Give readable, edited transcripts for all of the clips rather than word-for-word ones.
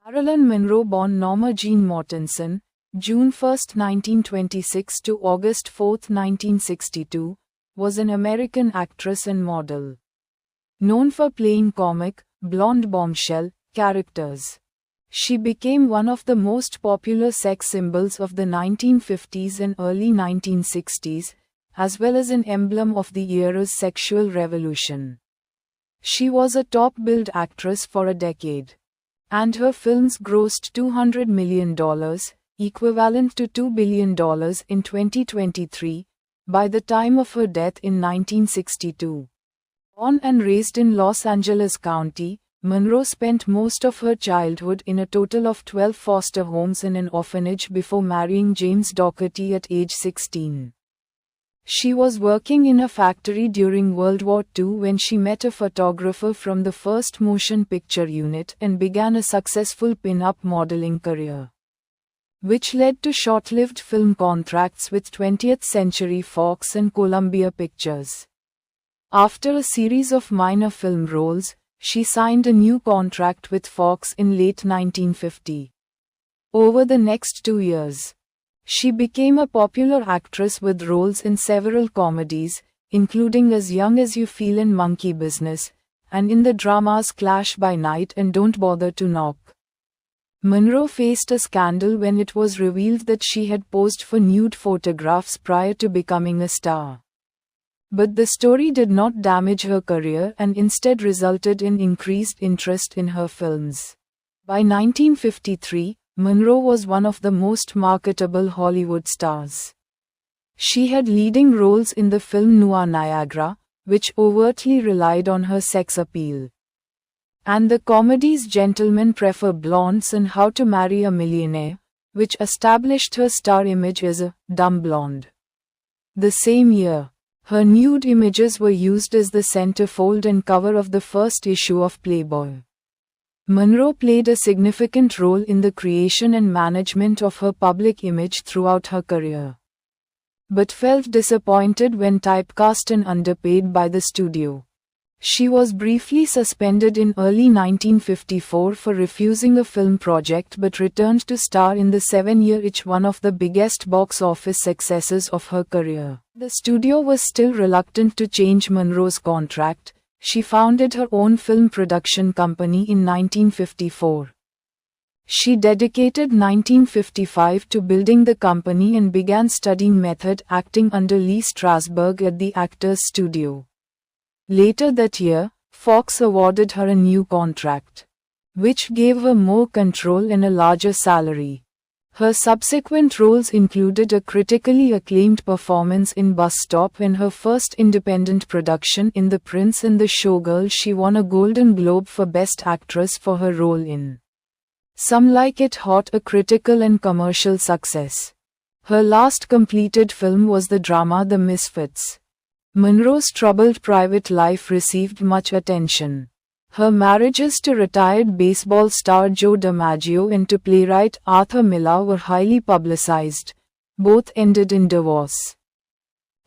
Marilyn Monroe, born Norma Jean Mortensen, June 1, 1926 to August 4, 1962, was an American actress and model. Known for playing comic, blonde bombshell characters. She became one of the most popular sex symbols of the 1950s and early 1960s, as well as an emblem of the era's sexual revolution. She was a top-billed actress for a decade, and her films grossed $200 million, equivalent to $2 billion in 2023, by the time of her death in 1962. Born and raised in Los Angeles County, Monroe spent most of her childhood in a total of 12 foster homes and an orphanage before marrying James Dougherty at age 16. She was working in a factory during World War II when she met a photographer from the First Motion Picture Unit and began a successful pin-up modeling career, which led to short-lived film contracts with 20th Century Fox and Columbia Pictures. After a series of minor film roles, she signed a new contract with Fox in late 1950. Over the next 2 years, she became a popular actress with roles in several comedies, including As Young as You Feel and Monkey Business, and in the dramas Clash by Night and Don't Bother to Knock. Monroe faced a scandal when it was revealed that she had posed for nude photographs prior to becoming a star. But the story did not damage her career and instead resulted in increased interest in her films. By 1953, Monroe was one of the most marketable Hollywood stars. She had leading roles in the film Noir Niagara, which overtly relied on her sex appeal, and the comedies Gentlemen Prefer Blondes and How to Marry a Millionaire, which established her star image as a dumb blonde. The same year, her nude images were used as the centerfold and cover of the first issue of Playboy. Monroe played a significant role in the creation and management of her public image throughout her career, but felt disappointed when typecast and underpaid by the studio. She was briefly suspended in early 1954 for refusing a film project but returned to star in the 7-year itch, one of the biggest box office successes of her career. The studio was still reluctant to change Monroe's contract. She founded her own film production company in 1954. She dedicated 1955 to building the company and began studying method acting under Lee Strasberg at the Actors Studio. Later that year, Fox awarded her a new contract, which gave her more control and a larger salary. Her subsequent roles included a critically acclaimed performance in Bus Stop and her first independent production in The Prince and the Showgirl. She won a Golden Globe for Best Actress for her role in Some Like It Hot, a critical and commercial success. Her last completed film was the drama The Misfits. Monroe's troubled private life received much attention. Her marriages to retired baseball star Joe DiMaggio and to playwright Arthur Miller were highly publicized. Both ended in divorce.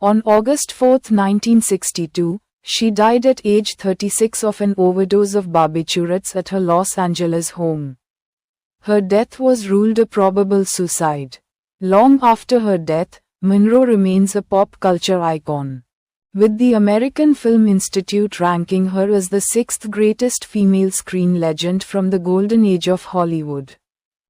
On August 4, 1962, she died at age 36 of an overdose of barbiturates at her Los Angeles home. Her death was ruled a probable suicide. Long after her death, Monroe remains a pop culture icon, with the American Film Institute ranking her as the 6th greatest female screen legend from the golden age of Hollywood.